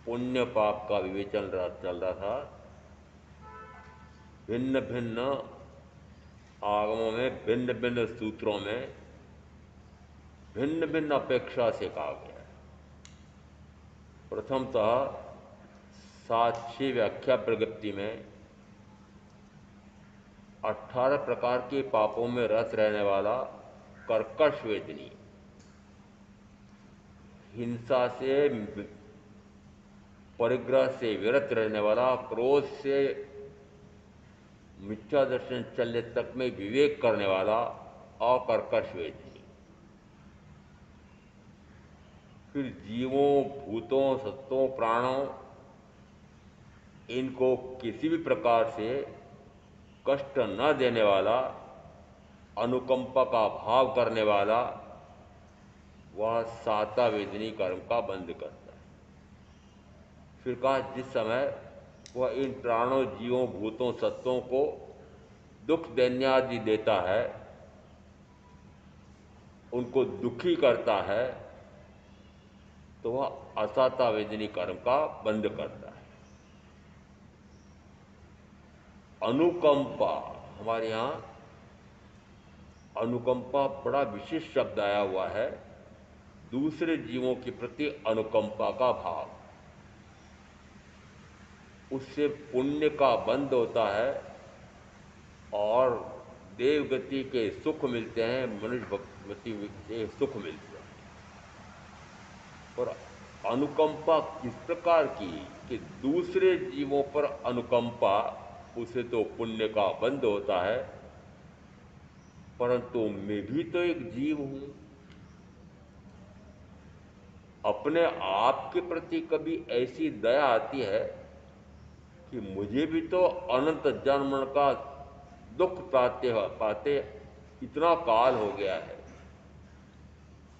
पुण्य पाप का विवेचन चल रहा था। भिन्न भिन्न आगमों में, भिन्न भिन्न सूत्रों में भिन्न भिन्न अपेक्षा से कहा गया है। प्रथमतः साक्ष्य व्याख्या प्रगति में 18 प्रकार के पापों में रत रहने वाला कर्कश वेदनी, हिंसा से, परिग्रह से विरत रहने वाला, क्रोध से मिथ्या दर्शन चलने तक में विवेक करने वाला अकर्कश वेदनी, फिर जीवों, भूतों, सत्वों, प्राणों, इनको किसी भी प्रकार से कष्ट न देने वाला अनुकंपा का भाव करने वाला वह साता वेदनी कर्म का बंद करता है। फिर कहा जिस समय वह इन प्राणों जीवों भूतों सत्वों को दुख दैन्यादि देता है, उनको दुखी करता है, तो वह असाता वेदनी कर्म का बंद करता है। अनुकंपा, हमारे यहाँ अनुकंपा बड़ा विशेष शब्द आया हुआ है। दूसरे जीवों के प्रति अनुकंपा का भाव, उससे पुण्य का बंध होता है और देवगति के सुख मिलते हैं, मनुष्य गति के सुख मिलते हैं। और अनुकंपा किस प्रकार की कि दूसरे जीवों पर अनुकंपा, उसे तो पुण्य का बंध होता है, परंतु मैं भी तो एक जीव हूं। अपने आप के प्रति कभी ऐसी दया आती है कि मुझे भी तो अनंत जन्म का दुख पाते पाते इतना काल हो गया है,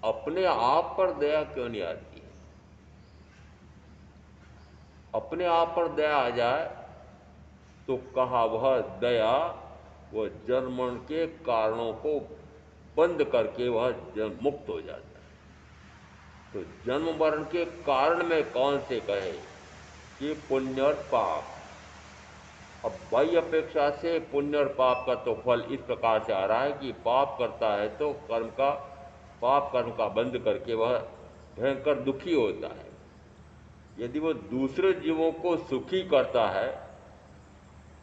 अपने आप पर दया क्यों नहीं आती है? अपने आप पर दया आ जाए तो कहा वह दया, वह जन्म मरण के कारणों को बंद करके वह जन्म मुक्त हो जाता है। तो जन्म मरण के कारण में कौन से कहे कि पुण्य और पाप। अब बाह्य अपेक्षा से पुण्य और पाप का तो फल इस प्रकार से आ रहा है कि पाप करता है तो पाप कर्म का बंद करके वह भयंकर दुखी होता है। यदि वह दूसरे जीवों को सुखी करता है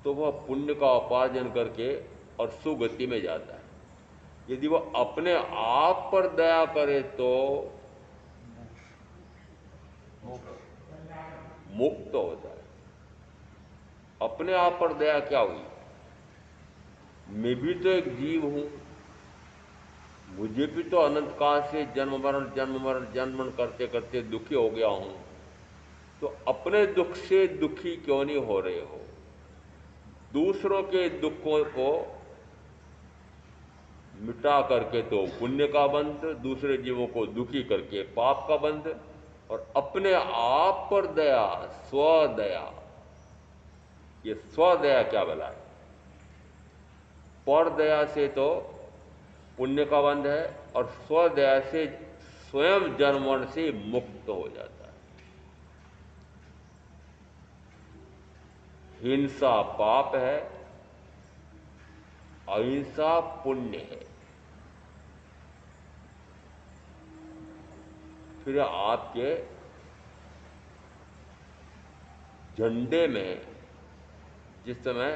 तो वह पुण्य का उपार्जन करके और सुगति में जाता है। यदि वह अपने आप पर दया करे तो मुक्त होता है। अपने आप पर दया क्या हुई? मैं भी तो एक जीव हूं, मुझे भी तो अनंत काल से जन्म मरण जन्म मरण करते करते दुखी हो गया हूं। तो अपने दुख से दुखी क्यों नहीं हो रहे हो? दूसरों के दुखों को मिटा करके तो पुण्य का बंध, दूसरे जीवों को दुखी करके पाप का बंध, और अपने आप पर दया, स्वदया। ये स्वदया क्या भला है? पर दया से तो पुण्य का बंध है और स्वदया से स्वयं जन्म मरण से मुक्त हो जाता है। हिंसा पाप है, अहिंसा पुण्य है। फिर आपके झंडे में जिस समय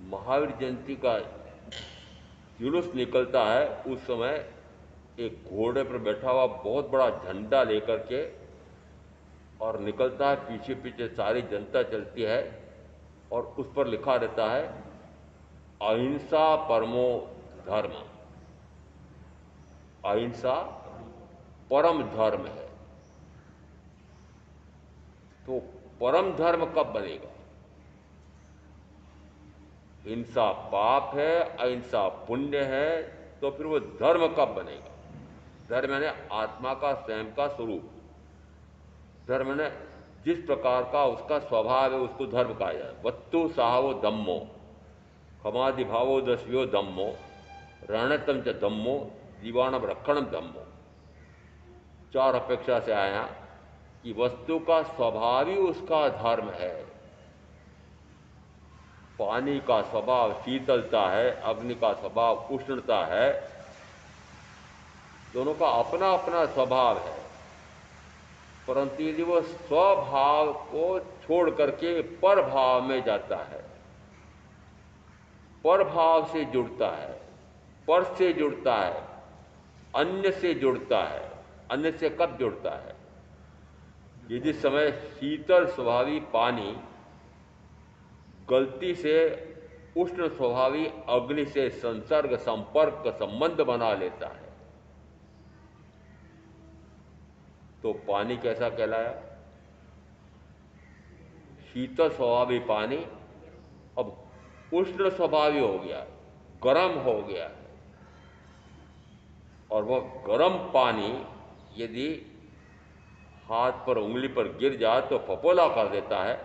महावीर जयंती का जुलूस निकलता है, उस समय एक घोड़े पर बैठा हुआ बहुत बड़ा झंडा लेकर के और निकलता है, पीछे पीछे सारी जनता चलती है और उस पर लिखा रहता है अहिंसा परमो धर्म। अहिंसा परम धर्म है। तो परम धर्म कब बनेगा? हिंसा पाप है, अहिंसा पुण्य है, तो फिर वो धर्म कब बनेगा? धर्म यानी आत्मा का स्वयं का स्वरूप। धर्म ने जिस प्रकार का उसका स्वभाव है उसको धर्म कहा जाए। वत्तु साहवो धम्मो, खमादि भावो दस्यो धम्मो, रणतम च धम्मो, जीवाणम रक्षणम धम्मो। चार अपेक्षा से आया कि वस्तु का स्वभाव ही उसका धर्म है। पानी का स्वभाव शीतलता है, अग्नि का स्वभाव उष्णता है, दोनों का अपना अपना स्वभाव है। परंतु यदि वो स्वभाव को छोड़ करके पर भाव में जाता है, पर भाव से जुड़ता है, पर से जुड़ता है, अन्य से जुड़ता है। अन्य से कब जुड़ता है? यदि समय शीतल स्वभावी पानी गलती से उष्ण स्वभावी अग्नि से संसर्ग संपर्क संबंध बना लेता है, तो पानी कैसा कहलाया? शीतल स्वभावी पानी अब उष्ण स्वभावी हो गया, गर्म हो गया है। और वह गर्म पानी यदि हाथ पर उंगली पर गिर जाए तो फफोला कर देता है,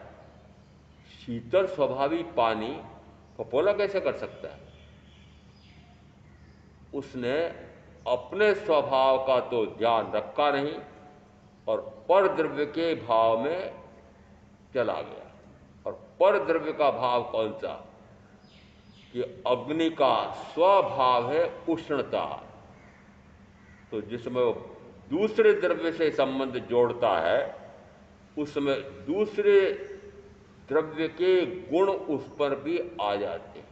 शीतल स्वभावी पानी फफोला कैसे कर सकता है? उसने अपने स्वभाव का तो ध्यान रखा नहीं और पर द्रव्य के भाव में चला गया। और पर द्रव्य का भाव कौन सा? कि अग्नि का स्वभाव है उष्णता। तो जिसमें वो दूसरे द्रव्य से संबंध जोड़ता है, उसमें दूसरे द्रव्य के गुण उस पर भी आ जाते हैं।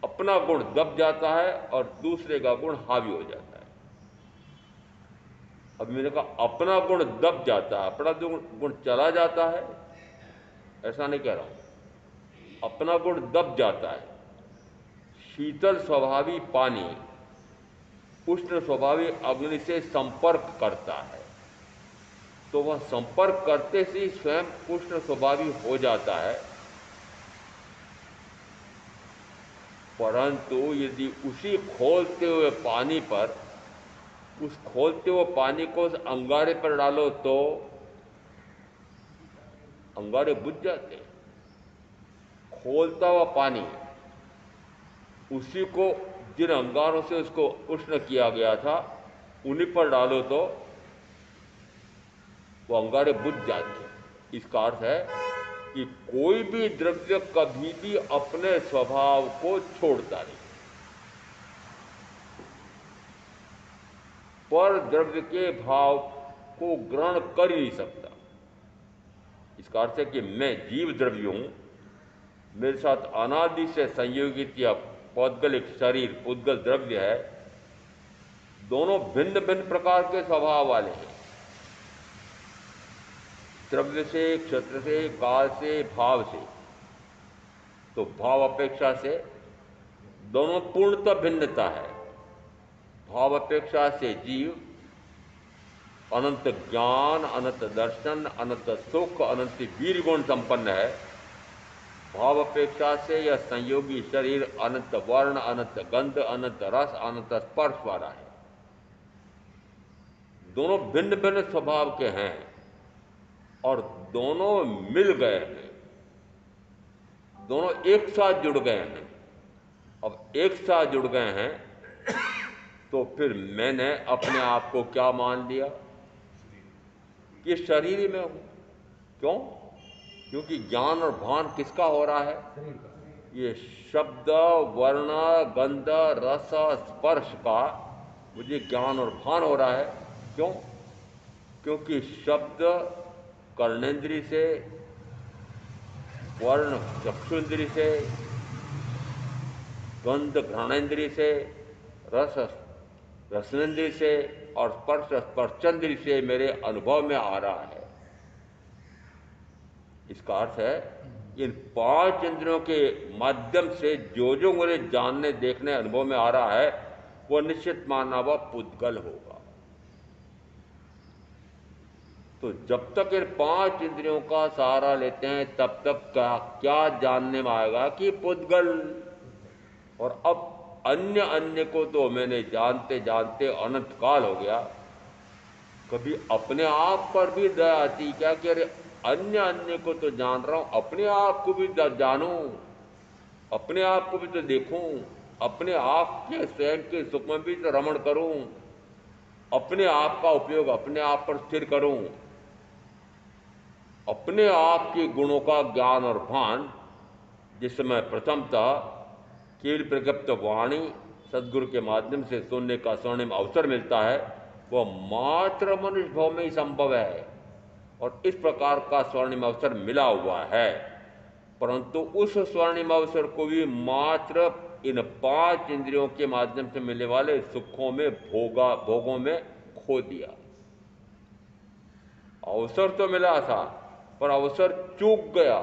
अपना गुण दब जाता है और दूसरे का गुण हावी हो जाता है। अब मैंने कहा अपना गुण दब जाता है, अपना गुण चला जाता है, ऐसा नहीं कह रहा हूं। अपना गुण दब जाता है। शीतल स्वभावी पानी उष्ण स्वभावी अग्नि से संपर्क करता है, तो वह संपर्क करते से स्वयं उष्ण स्वभावी हो जाता है। परंतु यदि उसी खोलते हुए पानी पर, उस खोलते हुए पानी को उस अंगारे पर डालो तो अंगारे बुझ जाते हैं। खोलता हुआ पानी उसी को जिन अंगारों से उसको उष्ण किया गया था उन्हीं पर डालो तो वो अंगारे बुझ जाते हैं। इसका अर्थ है कि कोई भी द्रव्य कभी भी अपने स्वभाव को छोड़ता नहीं, पर द्रव्य के भाव को ग्रहण कर ही नहीं सकता। इसका अर्थ है कि मैं जीव द्रव्य हूं, मेरे साथ अनादि से संयोगित या पौद्गलिक शरीर उद्गल द्रव्य है, दोनों भिन्न भिन्न प्रकार के स्वभाव वाले हैं। द्रव्य से, क्षेत्र से, काल से, भाव से। तो भाव अपेक्षा से दोनों पूर्णतः भिन्नता है। भाव अपेक्षा से जीव अनंत ज्ञान, अनंत दर्शन, अनंत सुख, अनंत वीर गुण संपन्न है। भाव अपेक्षा से यह संयोगी शरीर अनंत वर्ण, अनंत गंध, अनंत रस, अनंत स्पर्श वाला है। दोनों भिन्न भिन्न स्वभाव के हैं और दोनों मिल गए हैं, दोनों एक साथ जुड़ गए हैं। अब एक साथ जुड़ गए हैं तो फिर मैंने अपने आप को क्या मान लिया कि शरीर ही में हूं। क्यों? क्योंकि ज्ञान और भान किसका हो रहा है? ये शब्द, वर्ण, गंध, रस, स्पर्श का मुझे ज्ञान और भान हो रहा है। क्यों? क्योंकि शब्द कर्णेंद्री से, वर्ण चक्षुंद्री से, गंध घ्राणेंद्री से, रस रसनेंद्री से और स्पर्श स्पर्शेंद्री से मेरे अनुभव में आ रहा है। इसका अर्थ है इन पांच इंद्रियों के माध्यम से जो मुझे जानने, देखने, अनुभव में आ रहा है वो निश्चित माना हुआ पुद्गल होगा। तो जब तक इन पांच इंद्रियों का सहारा लेते हैं तब तक क्या जानने में आएगा कि पुद्गल। और अब अन्य अन्य को तो मैंने जानते जानते अनंत काल हो गया। कभी अपने आप पर भी दया आती क्या कि अरे अन्य अन्य को तो जान रहा हूं, अपने आप को भी जानूं, अपने आप को भी तो देखूं, अपने आप के स्वयं के सुख में भी तो रमण करूं, अपने आप का उपयोग अपने आप पर स्थिर करूं, अपने आप के गुणों का ज्ञान और भान जिसमें प्रथमतः केवल प्रज्ञप्त वाणी सदगुरु के माध्यम से सुनने का स्वर्णिम अवसर मिलता है, वह मात्र मनुष्य भाव में ही संभव है। और इस प्रकार का स्वर्णिम अवसर मिला हुआ है, परंतु उस स्वर्णिम अवसर को भी मात्र इन पांच इंद्रियों के माध्यम से मिलने वाले सुखों में, भोगों में खो दिया। अवसर तो मिला था पर अवसर चूक गया।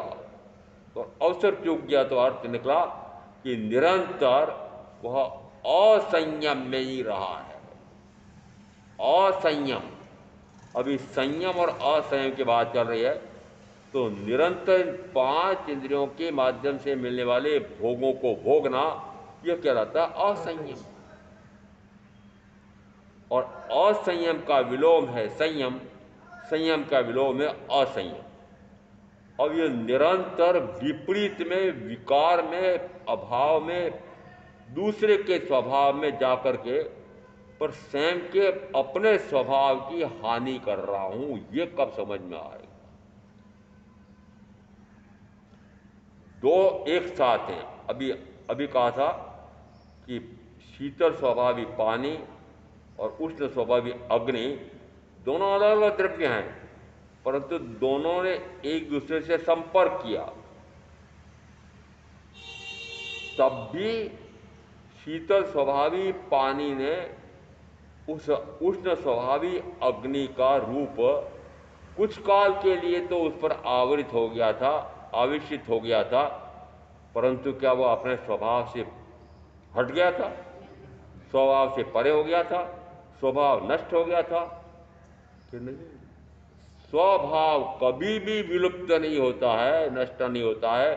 और अवसर चूक गया तो अर्थ निकला कि निरंतर वह असंयम में ही रहा है। असंयम, अभी संयम और असंयम की बात चल रही है। तो निरंतर पांच इंद्रियों के माध्यम से मिलने वाले भोगों को भोगना यह कहलाता है असंयम। और असंयम का विलोम है संयम, संयम का विलोम है असंयम। अब ये निरंतर विपरीत में, विकार में, अभाव में, दूसरे के स्वभाव में जाकर के पर स्वयं के अपने स्वभाव की हानि कर रहा हूं, ये कब समझ में आएगा? दो एक साथ हैं। अभी अभी कहा था कि शीतल स्वभावी पानी और उष्ण स्वभावी अग्नि दोनों अलग अलग द्रव्य हैं, परंतु दोनों ने एक दूसरे से संपर्क किया, तब भी शीतल स्वभावी पानी ने उस उष्ण स्वभावी अग्नि का रूप कुछ काल के लिए तो उस पर आवृत हो गया था, आवेशित हो गया था, परंतु क्या वो अपने स्वभाव से हट गया था? स्वभाव से परे हो गया था? स्वभाव नष्ट हो गया था कि नहीं? स्वभाव कभी भी विलुप्त नहीं होता है, नष्ट नहीं होता है।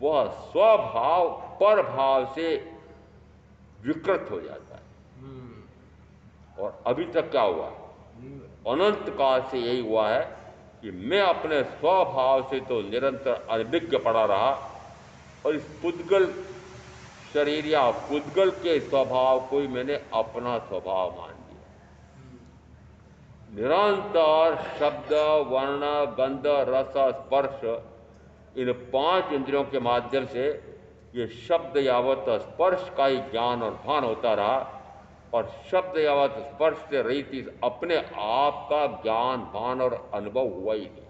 वह स्वभाव पर भाव से विकृत हो जाता है। और अभी तक क्या हुआ? अनंत काल से यही हुआ है कि मैं अपने स्वभाव से तो निरंतर अनभिज्ञ पड़ा रहा, और इस पुद्गल शरीर या पुद्गल के स्वभाव को ही मैंने अपना स्वभाव मान लिया। निरंतर शब्द, वर्ण, गंध, रस, स्पर्श, इन पांच इंद्रियों के माध्यम से ये शब्द यावत स्पर्श का ही ज्ञान और भान होता रहा, और शब्द यावत स्पर्श से रहित इस अपने आप का ज्ञान, भान और अनुभव हुआ ही नहीं।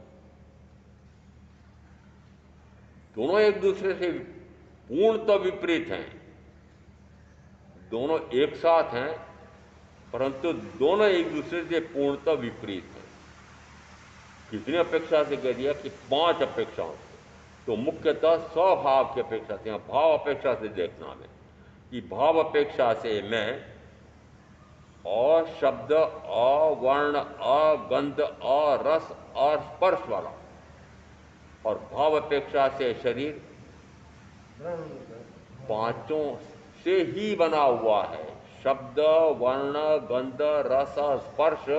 दोनों एक दूसरे से पूर्णतः विपरीत हैं, दोनों एक साथ हैं, परंतु दोनों एक दूसरे से पूर्णतः विपरीत हैं। कितनी अपेक्षा से कह दिया कि 5 अपेक्षाओं से, तो मुख्यतः स्वभाव की अपेक्षा से, भाव अपेक्षा से देखना में कि भाव अपेक्षा से मैं शब्द, वर्ण, गंध, रस और स्पर्श वाला, और भाव अपेक्षा से शरीर पांचों से ही बना हुआ है। शब्द, वर्ण, गंध, रस, स्पर्श,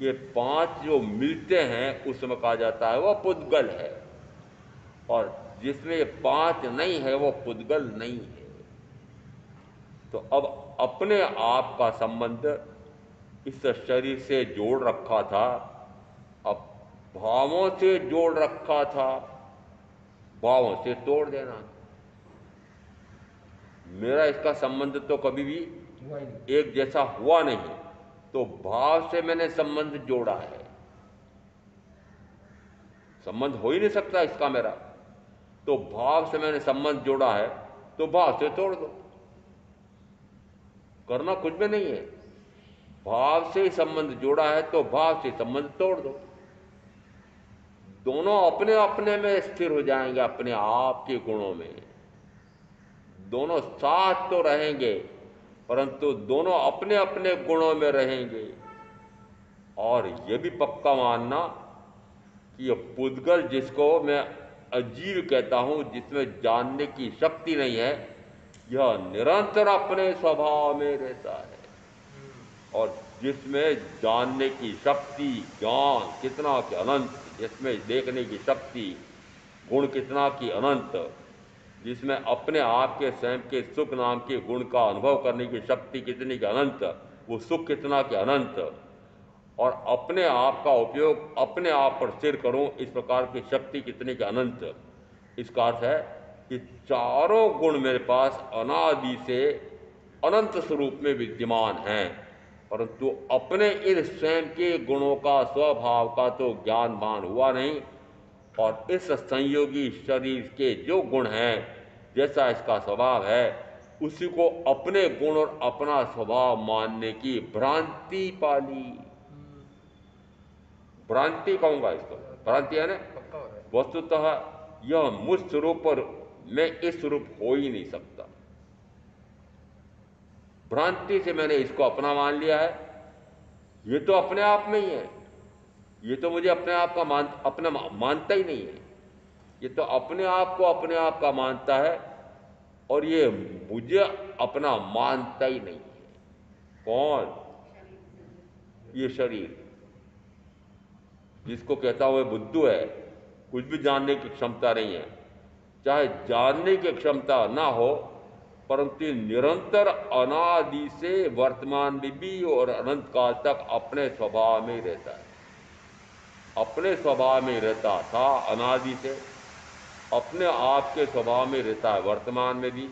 ये 5 जो मिलते हैं उसमें कहा जाता है वह पुद्गल है, और जिसमें ये 5 नहीं है वो पुद्गल नहीं है। तो अब अपने आप का संबंध इस शरीर से जोड़ रखा था, अब भावों से जोड़ रखा था, भावों से तोड़ देना। मेरा इसका संबंध तो कभी भी एक जैसा हुआ नहीं, तो भाव से मैंने संबंध जोड़ा है। संबंध हो ही नहीं सकता इसका मेरा, तो भाव से मैंने संबंध जोड़ा है, तो भाव से तोड़ दो। करना कुछ भी नहीं है, भाव से ही संबंध जोड़ा है तो भाव से संबंध तोड़ दो। दोनों अपने अपने में स्थिर हो जाएंगे, अपने आप के गुणों में। दोनों साथ तो रहेंगे, परंतु दोनों अपने अपने गुणों में रहेंगे। और यह भी पक्का मानना कि यह पुद्गल, जिसको मैं अजीव कहता हूं, जिसमें जानने की शक्ति नहीं है, यह निरंतर अपने स्वभाव में रहता है। और जिसमें जानने की शक्ति, ज्ञान कितना कि अनंत, जिसमें देखने की शक्ति, गुण कितना कि अनंत, जिसमें अपने आप के स्वयं के सुख नाम के गुण का अनुभव करने की शक्ति कितनी कि अनंत, वो सुख कितना कि अनंत, और अपने आप का उपयोग अपने आप पर स्थिर करूं, इस प्रकार की शक्ति कितनी कि अनंत। इसका अर्थ है कि चारों गुण मेरे पास अनादि से अनंत स्वरूप में विद्यमान हैं, परंतु अपने इन स्वयं के गुणों का, स्वभाव का तो ज्ञान भान हुआ नहीं, और इस संयोगी शरीर के जो गुण हैं, जैसा इसका स्वभाव है, उसी को अपने गुण और अपना स्वभाव मानने की भ्रांति पाली। भ्रांति कहूंगा इसको, भ्रांति है ना। वस्तुतः यह मुझ स्वरूप और मैं इस स्वरूप हो ही नहीं सकता। भ्रांति से मैंने इसको अपना मान लिया है। ये तो अपने आप में ही है, ये तो मुझे अपने आप का अपना मानता ही नहीं है। ये तो अपने आप को अपने आप का मानता है, और ये मुझे अपना मानता ही नहीं है। कौन? ये शरीर, जिसको कहता हुआ बुद्धू है, कुछ भी जानने की क्षमता नहीं है। चाहे जानने की क्षमता ना हो, परंतु निरंतर अनादि से वर्तमान में भी और अनंत काल तक अपने स्वभाव में रहता है। अपने स्वभाव में रहता था अनादि से, अपने आप के स्वभाव में रहता है वर्तमान में भी,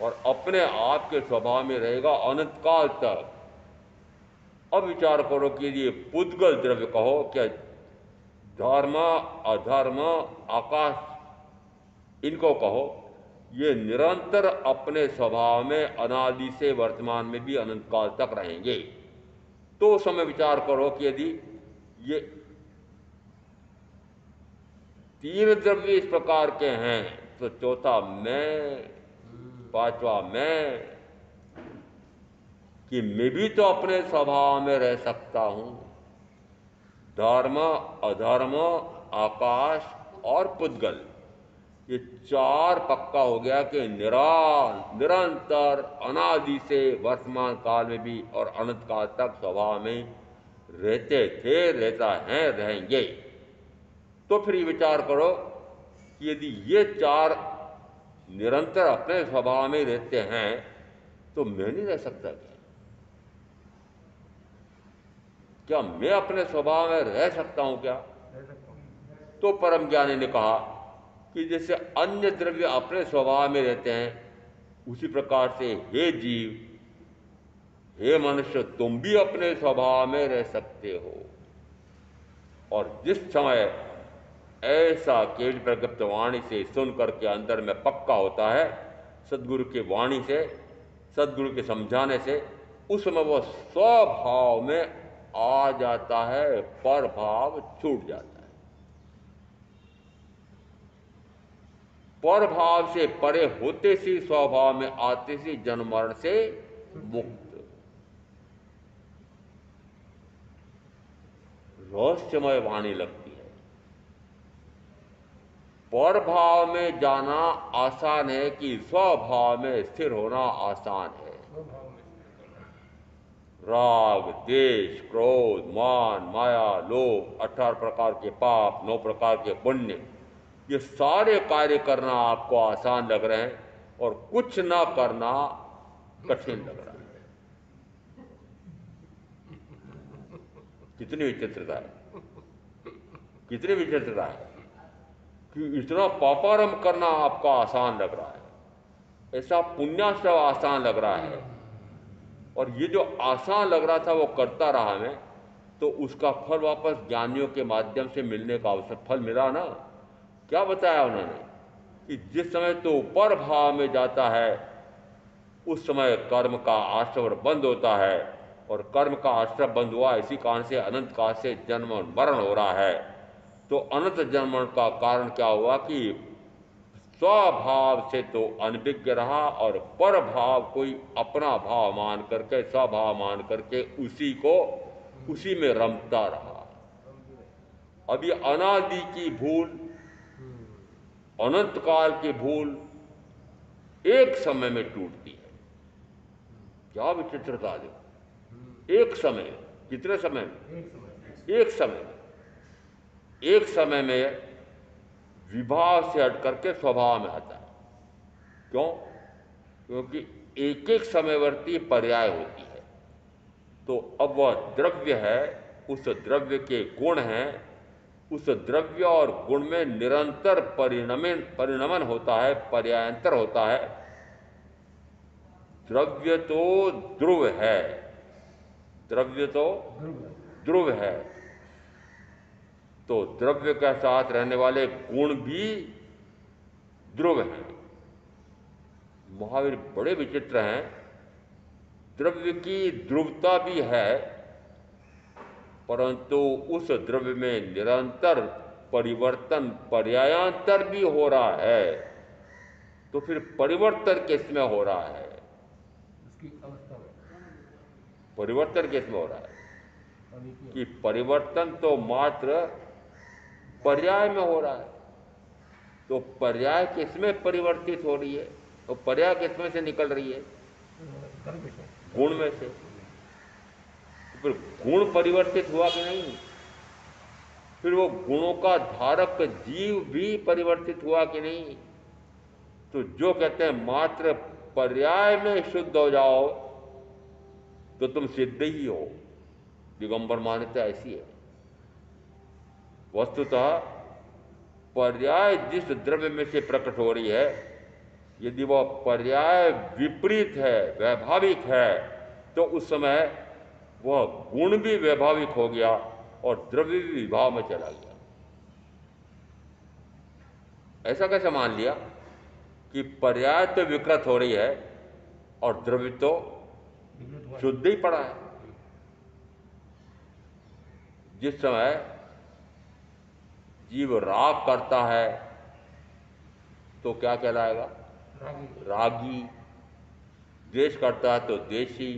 और अपने आप के स्वभाव में रहेगा अनंत काल तक। अब विचार करो कि ये पुद्गल द्रव्य कहो, क्या धर्म अधर्म आकाश इनको कहो, ये निरंतर अपने स्वभाव में अनादि से वर्तमान में भी अनंत काल तक रहेंगे। तो समय विचार करो कि यदि ये तीन द्रव्य इस प्रकार के हैं, तो चौथा मैं, पांचवा मैं, कि मैं भी तो अपने स्वभाव में रह सकता हूं। धर्म अधर्म आकाश और पुद्गल, ये चार पक्का हो गया कि निरंतर अनादि से वर्तमान काल में भी और अनंत काल तक स्वभाव में रहते थे, रहता है, रहेंगे। तो फिर ये विचार करो कि यदि ये चार निरंतर अपने स्वभाव में रहते हैं, तो मैं नहीं रह सकता क्या? क्या मैं अपने स्वभाव में रह सकता हूं क्या? तो परम ज्ञानी ने कहा कि जैसे अन्य द्रव्य अपने स्वभाव में रहते हैं, उसी प्रकार से हे जीव, हे मनुष्य, तुम भी अपने स्वभाव में रह सकते हो। और जिस समय ऐसा केवल प्रगट वाणी से सुन करके अंदर में पक्का होता है, सदगुरु की वाणी से, सदगुरु के समझाने से, उस समय वह स्वभाव में आ जाता है, पर भाव छूट जाता है। पर भाव से परे होते सी स्वभाव में आते सी जन्म मरण से मुक्त। रहस्यमय वाणी लगती है। पर भाव में जाना आसान है कि स्वभाव में स्थिर होना आसान है। राग, द्वेष, क्रोध, मान, माया, लोभ, 18 प्रकार के पाप, 9 प्रकार के पुण्य, ये सारे कार्य करना आपको आसान लग रहे हैं, और कुछ ना करना कठिन लग रहा है। कितनी विचित्रता है, कितनी विचित्रता है कि इतना पापारंभ करना आपको आसान लग रहा है, ऐसा पुण्याश्रव आसान लग रहा है। और ये जो आसान लग रहा था वो करता रहा मैं, तो उसका फल वापस ज्ञानियों के माध्यम से मिलने का अवसर फल मिला ना। क्या बताया उन्होंने कि जिस समय तो पर भाव में जाता है, उस समय कर्म का आश्रय बंद होता है, और कर्म का आश्रय बंद हुआ, इसी कारण से अनंत काल से जन्म और मरण हो रहा है। तो अनंत जन्म का कारण क्या हुआ कि स्वभाव से तो अनभिज्ञ रहा, और पर भाव कोई अपना भाव मान करके, स्वभाव मान करके उसी में रमता रहा। अब ये अनादि की भूल, अनंत काल की भूल एक समय में टूटती है। क्या विचित्रता देखो, एक समय, कितने समय में? एक समय में, एक समय में विभाव से हट करके स्वभाव में आता है। क्यों? क्योंकि एक एक समयवर्ती पर्याय होती है। तो अब वह द्रव्य है, उस द्रव्य के गुण हैं, उस द्रव्य और गुण में निरंतर परिणमन होता है, पर्यायांतर होता है। द्रव्य तो ध्रुव है, द्रव्य तो ध्रुव है, तो द्रव्य के साथ रहने वाले गुण भी ध्रुव हैं। महावीर बड़े विचित्र हैं। द्रव्य की ध्रुवता भी है, परंतु उस द्रव्य में निरंतर परिवर्तन, पर्यायांतर भी हो रहा है। तो फिर परिवर्तन किसमें हो रहा है? उसकी अवस्था में परिवर्तन किसमें हो रहा है? कि परिवर्तन तो मात्र पर्याय में हो रहा है। तो पर्याय किसमें परिवर्तित हो रही है? तो पर्याय किसमें से निकल रही है? गुण में से। फिर गुण परिवर्तित हुआ कि नहीं, फिर वो गुणों का धारक जीव भी परिवर्तित हुआ कि नहीं। तो जो कहते हैं मात्र पर्याय में शुद्ध हो जाओ तो तुम सिद्ध ही हो, दिगंबर मान्यता ऐसी है। वस्तुतः पर्याय जिस द्रव्य में से प्रकट हो रही है, यदि वह पर्याय विपरीत है, वैभाविक है, तो उस समय वह गुण भी वैभाविक हो गया और द्रव्य भी विभाव में चला गया। ऐसा कैसे मान लिया कि पर्याय तो विकृत हो रही है और द्रव्य तो शुद्ध ही पड़ा है। जिस समय जीव राग करता है तो क्या कहलाएगा, रागी। द्वेष करता है तो द्वेषी,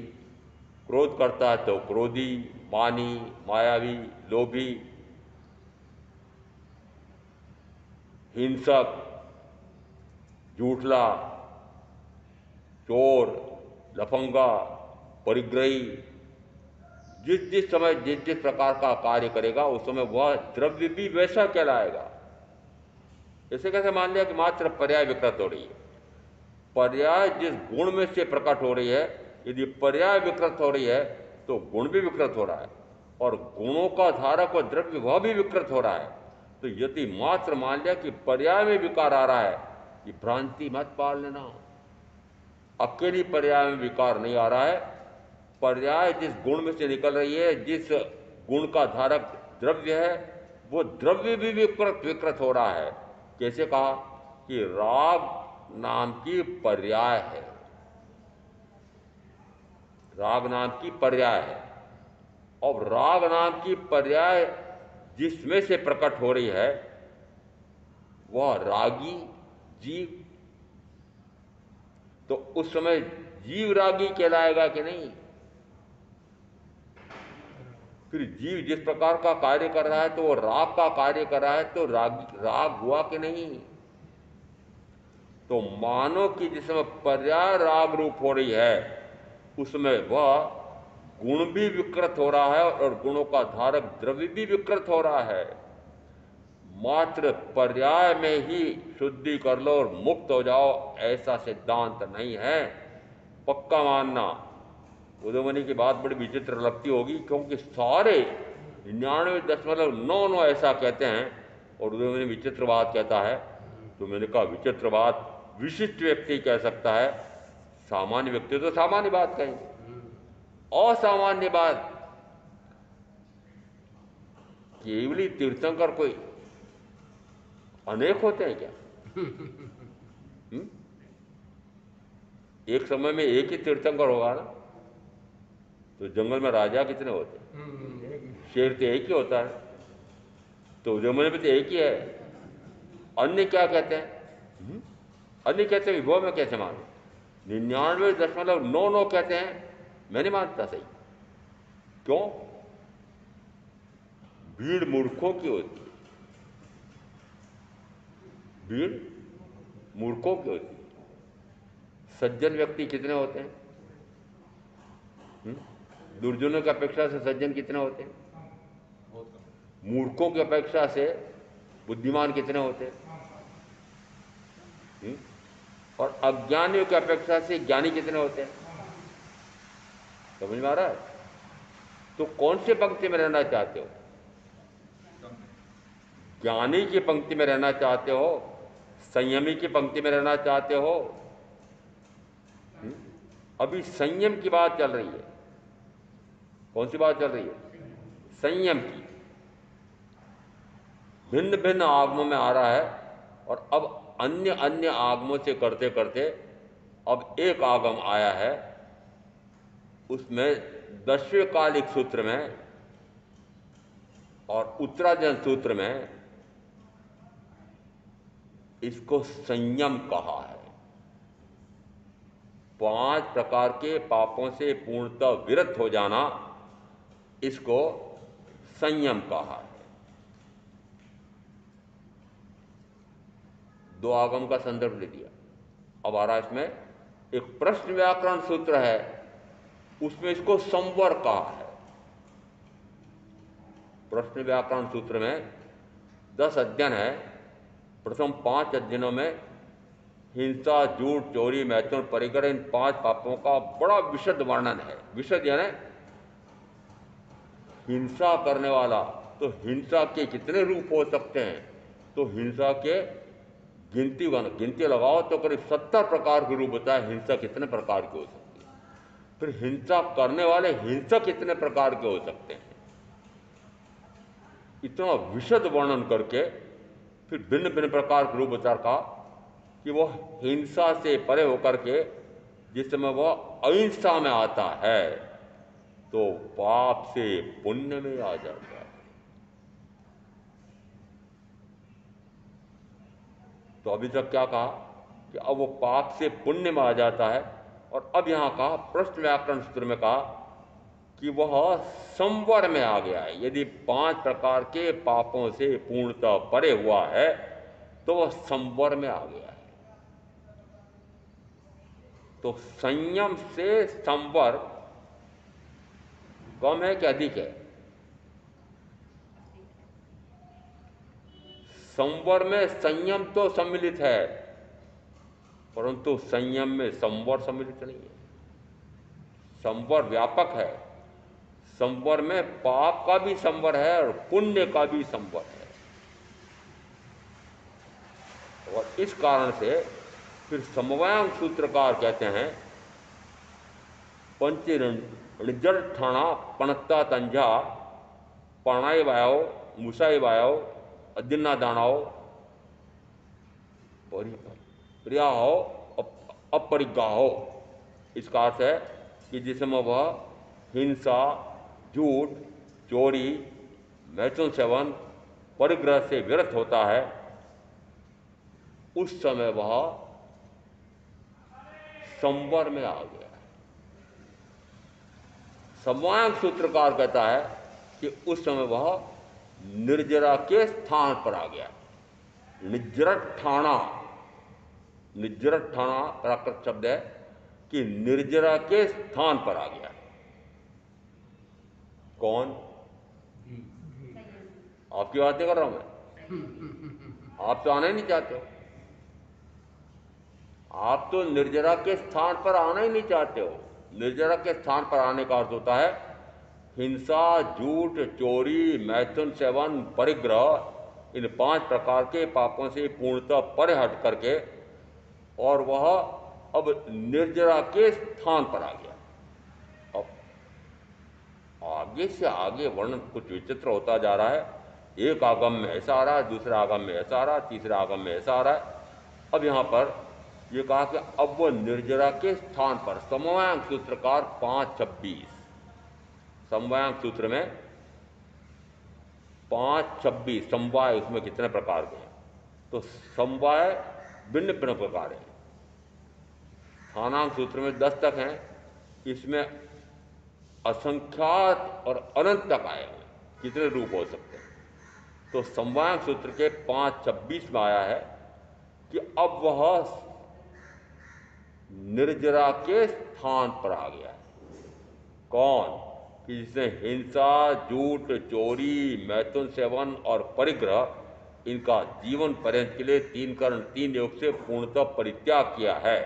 क्रोध करता है तो क्रोधी, मानी, मायावी, लोभी, हिंसक, झूठला, चोर, लफंगा, परिग्रही। जिस जिस समय जिस जिस प्रकार का कार्य करेगा उस समय वह द्रव्य भी वैसा कहलाएगा। इसे कैसे मान लिया कि मात्र पर्याय विकृत हो रही है। पर्याय जिस गुण में से प्रकट हो रही है, यदि पर्याय विकृत हो रही है तो गुण भी विकृत हो रहा है और गुणों का धारक और द्रव्य वह भी विकृत हो रहा है। तो यदि मात्र मान लिया कि पर्याय में विकार आ रहा है, ये भ्रांति मत पाल लेना। अकेली पर्याय में विकार नहीं आ रहा है, पर्याय जिस गुण में से निकल रही है, जिस गुण का धारक द्रव्य है, वो द्रव्य भी विकृत हो रहा है। कैसे कहा कि राग नाम की पर्याय है, राग नाम की पर्याय है, और राग नाम की पर्याय जिसमें से प्रकट हो रही है वह रागी जीव। तो उस समय जीव रागी कहलाएगा कि नहीं। फिर जीव जिस प्रकार का कार्य कर रहा है तो वो राग का कार्य कर रहा है, तो राग हुआ कि नहीं। तो मानो कि जिस समय पर्याय राग रूप हो रही है उसमें वह गुण भी विकृत हो रहा है और गुणों का धारक द्रव्य भी विकृत हो रहा है। मात्र पर्याय में ही शुद्धि कर लो और मुक्त हो जाओ, ऐसा सिद्धांत नहीं है। पक्का मानना। उदयमणि की बात बड़ी विचित्र लगती होगी, क्योंकि सारे 99.99 ऐसा कहते हैं और उदयमणि विचित्र बात कहता है। तो मैंने कहा विचित्र बात विशिष्ट व्यक्ति कह सकता है, सामान्य व्यक्ति तो सामान्य बात कहेंगे। असामान्य बात केवली तीर्थंकर कोई अनेक होते हैं क्या? एक समय में एक ही तीर्थंकर होगा ना, तो जंगल में राजा कितने होते हैं? शेर तो एक ही होता है, तो जंगल में तो एक ही है। अन्य क्या कहते हैं? अन्य कहते हैं विभव में कैसे मानो? 99.99 कहते हैं, मैं नहीं मानता। सही क्यों? भीड़ मूर्खों की होती है, भीड़ मूर्खों की होती है। सज्जन व्यक्ति कितने होते हैं? दुर्जनों की अपेक्षा से सज्जन कितने होते हैं? मूर्खों की अपेक्षा से बुद्धिमान कितने होते हैं? और अज्ञानियों की अपेक्षा से ज्ञानी कितने होते हैं? समझ में आ रहा है? तो कौन से पंक्ति में रहना चाहते हो? ज्ञानी की पंक्ति में रहना चाहते हो, संयमी की पंक्ति में रहना चाहते हो? अभी संयम की बात चल रही है। कौन सी बात चल रही है? संयम की। भिन्न भिन्न आगमों में आ रहा है और अब अन्य अन्य आगमों से करते करते अब एक आगम आया है, उसमें 10वें कालिक सूत्र में और उत्तराजन सूत्र में इसको संयम कहा है। 5 प्रकार के पापों से पूर्णतः विरत हो जाना, इसको संयम कहा है। 2 आगम का संदर्भ ले दिया। अब आ रहा इसमें एक प्रश्न व्याकरण सूत्र है, उसमें इसको संवर कहा है। प्रश्न व्याकरण सूत्र में 10 अध्ययन है। प्रथम 5 अध्ययनों में हिंसा, झूठ, चोरी, मैथुन, परिग्रह, इन 5 पापों का बड़ा विशद वर्णन है। विशद यानी हिंसा करने वाला, तो हिंसा के कितने रूप हो सकते हैं, तो हिंसा के गिनती लगाओ तो करीब 70 प्रकार के रूप बताए हिंसा कितने प्रकार के हो सकती है। फिर हिंसा करने वाले हिंसक कितने प्रकार के हो सकते हैं, इतना विशद वर्णन करके फिर भिन्न भिन्न प्रकार के रूप विचार का कि वह हिंसा से परे होकर के जिस समय वह अहिंसा में आता है तो पाप से पुण्य में आ जाता है। तो अभी तक क्या कहा कि अब वो पाप से पुण्य में आ जाता है, और अब यहां कहा प्रश्न व्याकरण सूत्र में कहा कि वह संवर में आ गया है। यदि 5 प्रकार के पापों से पूर्णतः परे हुआ है तो वह संवर में आ गया है। तो संयम से संवर कम है कि अधिक है? संवर में संयम तो सम्मिलित है, परंतु संयम में संवर सम्मिलित नहीं है। संवर व्यापक है। संवर में पाप का भी संवर है और पुण्य का भी संवर है। और इस कारण से फिर समवायांग सूत्रकार कहते हैं पंचनिर्जर ठाणा पणत्ता तंजा पाणाई वायो मुसाई वायो अदिन्ना दानाओ प्रिया हो अपरिज्ञा हो। इसका अर्थ है कि जिसमें वह हिंसा, झूठ, चोरी, मैथुन सेवन, परिग्रह से विरत होता है, उस समय वह संवर में आ गया। समवायांग सूत्रकार कहता है कि उस समय वह निर्जरा के स्थान पर आ गया। निजरठाणा, निजरठाणा प्राकृत शब्द है कि निर्जरा के स्थान पर आ गया। कौन? आपकी बात नहीं कर रहा हूं मैं। आप तो आना ही नहीं चाहते हो। आप तो निर्जरा के स्थान पर आना ही नहीं चाहते हो। निर्जरा के स्थान पर आने का अर्थ होता है हिंसा, झूठ, चोरी, मैथुन सेवन, परिग्रह, इन 5 प्रकार के पापों से पूर्णतः परे हट करके, और वह अब निर्जरा के स्थान पर आ गया। अब आगे से आगे वर्णन कुछ विचित्र होता जा रहा है। एक आगम में ऐसा आ रहा है, दूसरे आगम में ऐसा आ रहा है, तीसरे आगम में ऐसा आ रहा है। अब यहां पर यह कहा कि अब वह निर्जरा के स्थान पर, समवायांग सूत्रकार 5:26, समवायांग सूत्र में 5:26 समवाय, इसमें कितने प्रकार के हैं, तो समवाय भिन्न भिन्न प्रकार हैं। स्थानांक सूत्र में 10 तक हैं, इसमें असंख्यात और अनंत तक आए हैं, कितने रूप हो सकते हैं। तो समवायांग सूत्र के 5:26 में आया है कि अब वह निर्जरा के स्थान पर आ गया है। कौन? कि जिसने हिंसा, झूठ, चोरी, मैथुन सेवन और परिग्रह, इनका जीवन पर्यंत के लिए 3 कर्ण 3 योग से पूर्णतः परित्याग किया है,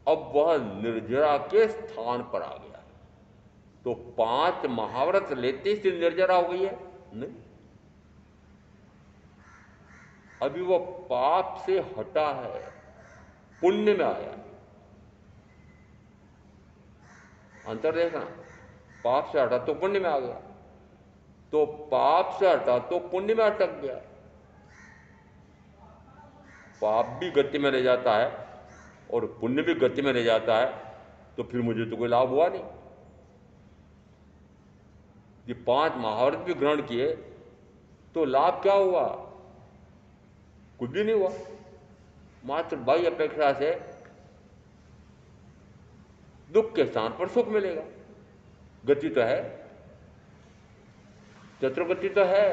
अब वह निर्जरा के स्थान पर आ गया। तो 5 महाव्रत लेते से निर्जरा हो गई है? नहीं, अभी वो पाप से हटा है, पुण्य में आया। अंतर देखना, पाप से हटा तो पुण्य में आ गया, तो पाप से हटा तो पुण्य में अटक गया। पाप भी गति में रह जाता है और पुण्य भी गति में रह जाता है, तो फिर मुझे तो कोई लाभ हुआ नहीं। ये 5 महाव्रत भी ग्रहण किए तो लाभ क्या हुआ? कुछ भी नहीं हुआ। मात्र बाह्य अपेक्षा से दुख के स्थान पर सुख मिलेगा। गति तो है, चतुर्गति तो है।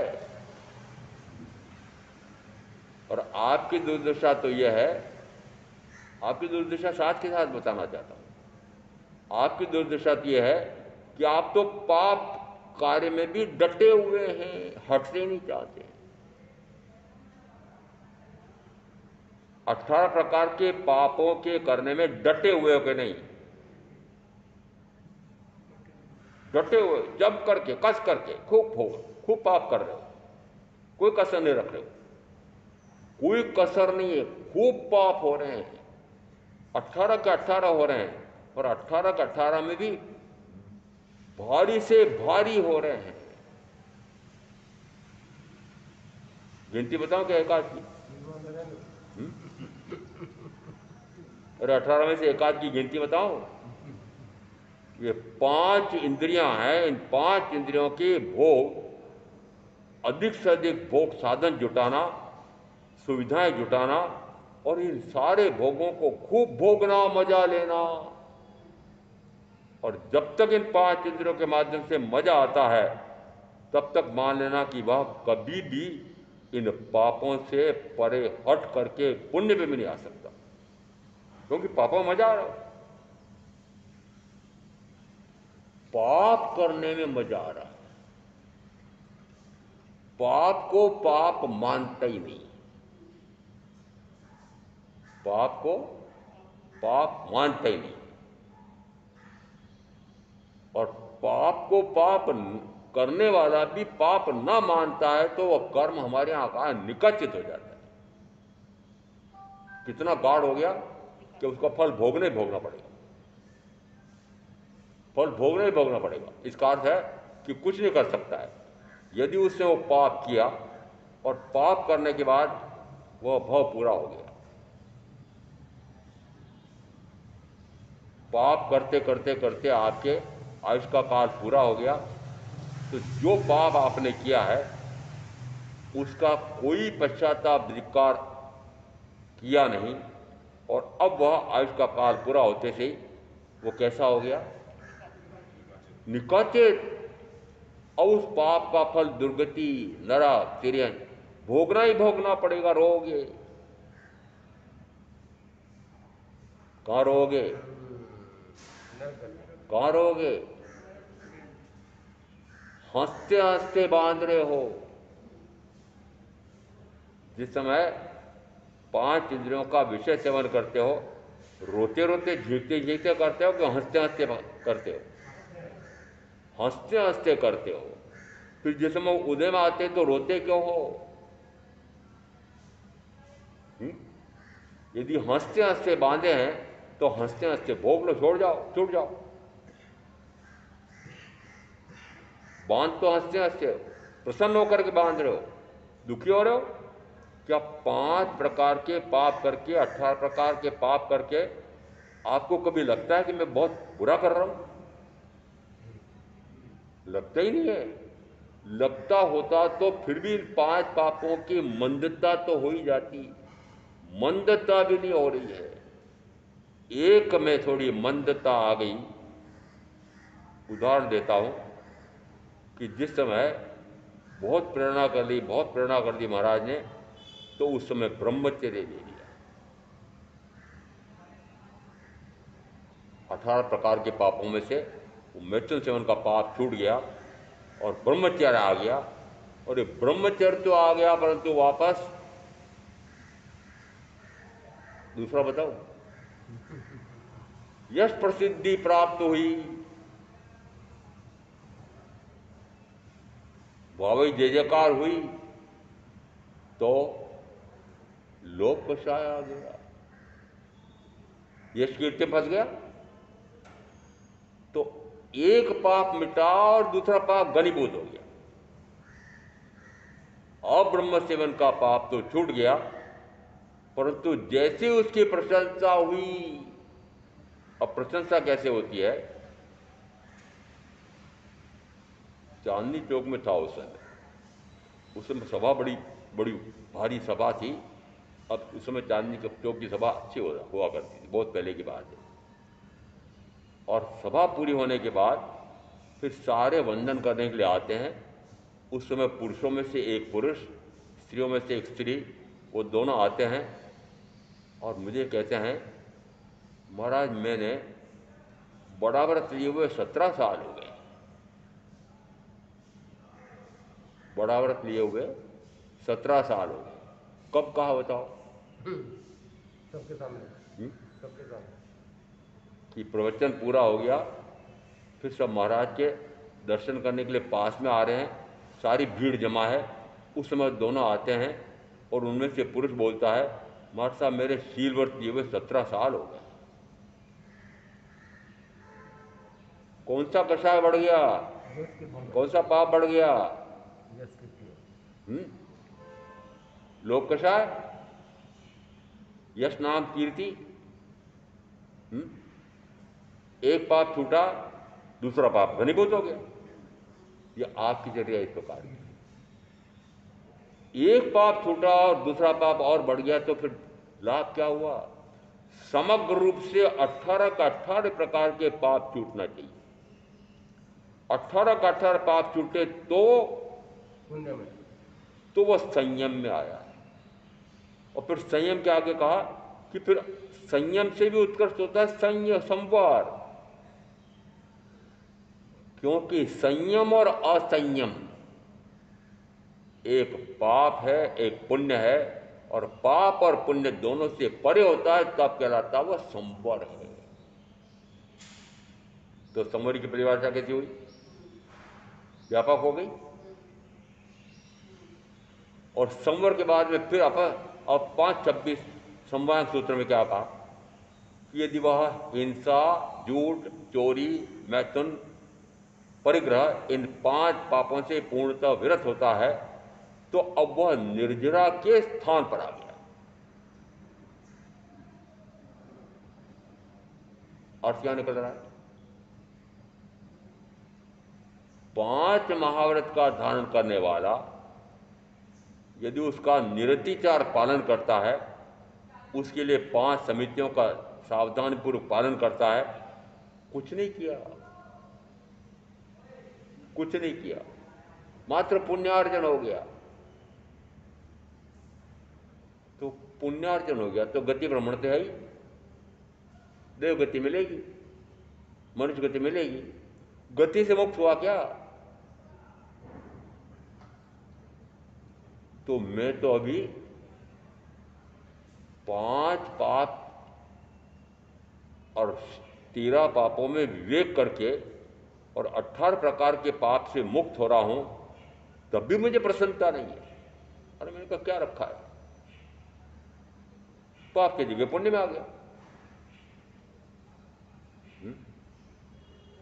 और आपकी दुर्दशा तो यह है, आपकी दुर्दशा साथ के साथ बताना चाहता हूं, आपकी दुर्दशा तो यह है कि आप तो पाप कार्य में भी डटे हुए हैं, हटने नहीं चाहते। 18 प्रकार के पापों के करने में डटे हुए हो कि नहीं? डटे हुए, जब करके, कस करके, खूब पाप कर रहे हो, कोई कसर नहीं रख रहे हो, कोई कसर नहीं है, खूब पाप हो रहे हैं, 18 के 18 हो रहे हैं, और 18 के 18 में भी भारी से भारी हो रहे हैं। गिनती बताओ क्या एकाध की? अरे 18 में से एकाध की गिनती बताओ। ये 5 इंद्रियां हैं, इन 5 इंद्रियों के भोग, अधिक से अधिक भोग साधन जुटाना, सुविधाएं जुटाना, और इन सारे भोगों को खूब भोगना, मजा लेना। और जब तक इन 5 इंद्रियों के माध्यम से मजा आता है, तब तक मान लेना कि वह कभी भी इन पापों से परे हट करके पुण्य पे भी नहीं आ सकता, क्योंकि पापों में मजा आ रहा है, पाप करने में मजा आ रहा है। पाप को पाप मानता ही नहीं, पाप को पाप मानता ही नहीं, और पाप को पाप करने वाला भी पाप ना मानता है तो वह कर्म हमारे यहां का निकचित हो जाता है। कितना गाढ़ हो गया कि उसका फल भोगने ही भोगना पड़ेगा, फल भोगने ही भोगना पड़ेगा। इसका अर्थ है कि कुछ नहीं कर सकता है। यदि उसने वो पाप किया और पाप करने के बाद वह भव पूरा हो गया, पाप करते करते करते आपके आयुष का काल पूरा हो गया, तो जो पाप आपने किया है उसका कोई पश्चाताप धिक्कार किया नहीं, और अब वह आयुष का काल पूरा होते से ही वो कैसा हो गया? निकाचित। और उस पाप का फल दुर्गति, नरक, तिर्यन भोगना ही भोगना पड़ेगा। रोगे कहां? रोगे कहां? रोगे हंसते हंसते बांध रहे हो। जिस समय 5 इंद्रियों का विषय सेवन करते हो, रोते रोते झींकते झींकते करते हो कि हंसते हंसते करते हो? हंसते हंसते करते हो। फिर जिस समय उदय में आते तो रोते क्यों हो? हुँ? यदि हंसते हंसते बांधे हैं तो हंसते हंसते भोग लो, छोड़ जाओ, छूट जाओ। बांध तो हंसते हंसते प्रसन्न होकर के बांध रहे हो, दुखी हो रहे हो क्या? 5 प्रकार के पाप करके, 18 प्रकार के पाप करके आपको कभी लगता है कि मैं बहुत बुरा कर रहा हूं? लगता ही नहीं है। लगता होता तो फिर भी इन 5 पापों की मंदता तो हो ही जाती, मंदता भी नहीं हो रही है। एक में थोड़ी मंदता आ गई। उदाहरण देता हूं कि जिस समय बहुत प्रेरणा कर ली, बहुत प्रेरणा कर दी महाराज ने, तो उस समय ब्रह्मचर्य ले लिया। 18 प्रकार के पापों में से वो मैथुन सेवन का पाप छूट गया और ब्रह्मचर्य आ गया। और ये ब्रह्मचर्य तो आ गया, परंतु वापस दूसरा बताओ, यश प्रसिद्धि प्राप्त हुई, वावई जय जयकार हुई, तो लोभ कषाय आ गया, यश कीर्ति फंस गया। तो एक पाप मिटा और दूसरा पाप घनीभूत हो गया। अब्रह्म सेवन का पाप तो छूट गया, परंतु जैसे उसकी प्रशंसा हुई, अब प्रशंसा कैसे होती है? चांदनी चौक में था उस समय सभा बड़ी बड़ी भारी सभा थी। अब उस समय चांदनी चौक की सभा अच्छी हुआ करती थी, बहुत पहले की बात है। और सभा पूरी होने के बाद फिर सारे वंदन करने के लिए आते हैं। उस समय पुरुषों में से एक पुरुष, स्त्रियों में से एक स्त्री, वो दोनों आते हैं और मुझे कहते हैं, महाराज मैंने बड़ा व्रत लिए हुए 17 साल हो गए, बड़ा व्रत लिए हुए 17 साल हो गए। कब कहा बताओ? सबके सामने, हम्म? सबके सामने। कि प्रवचन पूरा हो गया, फिर सब महाराज के दर्शन करने के लिए पास में आ रहे हैं, सारी भीड़ जमा है। उस समय दोनों आते हैं और उनमें से पुरुष बोलता है, महाराज साहब मेरे शील व्रत लिए हुए 17 साल हो गए। कौन सा कषाय बढ़ गया? यश के फल, कौन सा पाप बढ़ गया? यश के फल। हम्म? लोक कषाय, यश नाम कीर्ति। हम्म? एक पाप छूटा, दूसरा पाप घनीभूत हो गया। ये आपकी चर्या इस प्रकार की। एक पाप छूटा और दूसरा पाप और बढ़ गया तो फिर लाभ क्या हुआ? समग्र रूप से 18 का 18 प्रकार के पाप छूटना चाहिए। 18 का 18 पाप छूटे पुण्य में, तो वह संयम में आया। और फिर संयम के आगे कहा कि फिर संयम से भी उत्कृष्ट होता है संवार, क्योंकि संयम और असंयम एक पाप है एक पुण्य है, और पाप और पुण्य दोनों से परे होता है तब कहलाता वह संवर है। तो संवर की परिभाषा कैसी हुई? व्यापक हो गई। और संवर के बाद में फिर अब 5:26 संवायक सूत्र में क्या कहा कि यदि वह हिंसा, झूठ, चोरी, मैथुन, परिग्रह इन 5 पापों से पूर्णतः विरत होता है तो अब वह निर्जरा के स्थान पर आ गया। अर्थ क्या निकल रहा है? 5 महाव्रत का धारण करने वाला यदि उसका निरतिचार पालन करता है, उसके लिए 5 समितियों का सावधानीपूर्वक पालन करता है, कुछ नहीं किया, कुछ नहीं किया, मात्र पुण्यार्जन हो गया। तो पुण्यार्जन हो गया तो गति भ्रमण तो है ही, देव गति मिलेगी, मनुष्य गति मिलेगी। गति से मुक्त हुआ क्या? तो मैं तो अभी 5 पाप और 13 पापों में विवेक करके और 18 प्रकार के पाप से मुक्त हो रहा हूं, तब भी मुझे प्रसन्नता नहीं है। अरे मैंने कहा क्या रखा है? पाप की जगह पुण्य में आ गया।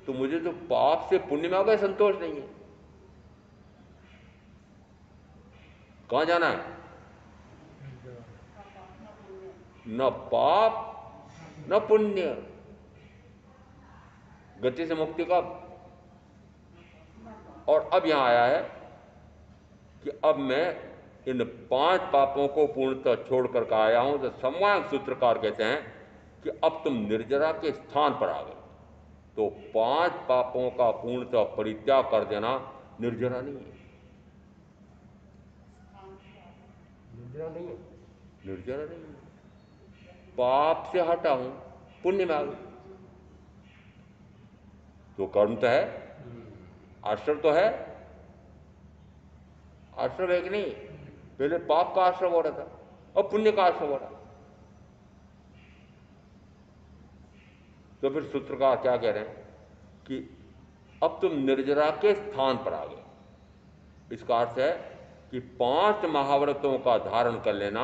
तो मुझे तो पाप से पुण्य में आ गया संतोष नहीं है। कहां जाना है? न पाप न पुण्य। गति से मुक्ति कब? और अब यहां आया है कि अब मैं इन 5 पापों को पूर्णतः छोड़ करके आया हूं। तो सम्यक सूत्रकार कहते हैं कि अब तुम निर्जरा के स्थान पर आ गए। तो 5 पापों का पूर्णतः परित्याग कर देना निर्जरा नहीं है। निर्जरा नहीं है, निर्जरा नहीं है। पाप से हटा हूं, पुण्य में आ गई। तो कर्म तो है, आश्रम तो है। आश्रम है कि नहीं? पहले पाप का आश्रम हो रहा था, अब पुण्य का आश्रम हो रहा। तो फिर सूत्रकार क्या कह रहे हैं कि अब तुम निर्जरा के स्थान पर आ गए। इसका अर्थ है कि 5 महाव्रतों का धारण कर लेना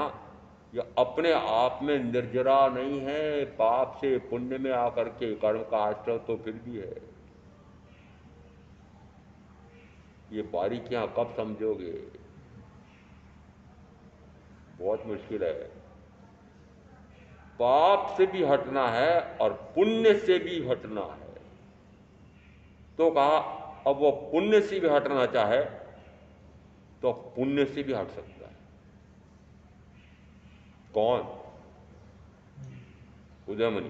यह अपने आप में निर्जरा नहीं है। पाप से पुण्य में आकर के कर्म का आश्रय तो फिर भी है। ये बारीकियां कब समझोगे? बहुत मुश्किल है। पाप से भी हटना है और पुण्य से भी हटना है। तो कहा अब वो पुण्य से भी हटना चाहे तो पुण्य से भी हट सकता है। कौन? उदयमणि।